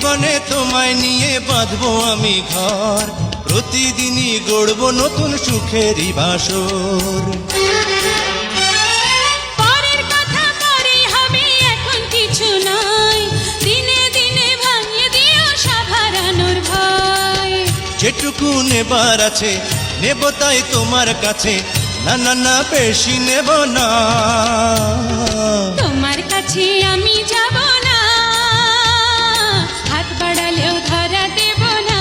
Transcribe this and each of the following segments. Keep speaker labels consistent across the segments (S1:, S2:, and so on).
S1: জীবনে তোমায় নিয়ে বাঁধবো আমি ঘর, প্রতিদিনই গড়বো নতুন সুখেরই বাসর।
S2: পরের কথা পরে হবে, এখন কিছু নয়, দিনে দিনে ভাঙিয়ে দিও সব হারানোর ভয়।
S1: যেটুকু নেবার আছে নেব তাই তোমার কাছে, না না না বেশি নেব না।
S2: তোমার কাছে আমি যাব না, হাত বাড়ালেও ধরা দেব না।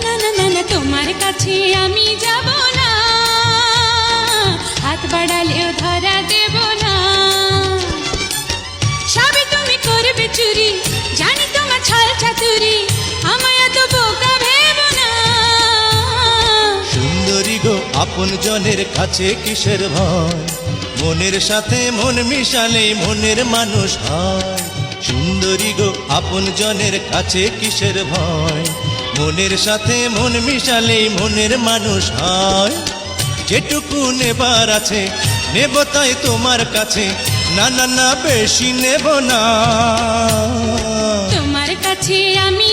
S2: না না না না তোমার কাছে আমি যাব না, হাত বাড়ালেও ধরা দেব না। সবই তুমি করবে চুরি, জানি তোমার ছল চাতুরি, আমায় এত বোকা ভেবো না।
S1: সুন্দরী গো আপন জনের কাছে কিসের ভয়, মনের সাথে মন মিশালে মনের মানুষ হয়। সুন্দরী গো আপন জনের কাছে কিসের ভয়, মনের সাথে মন মিশালে মনের মানুষ হয়। যেটুকু নেবার আছে নেব তাই তোমার কাছে, না না না বেশি নেব না।
S2: তোমার কাছে আমি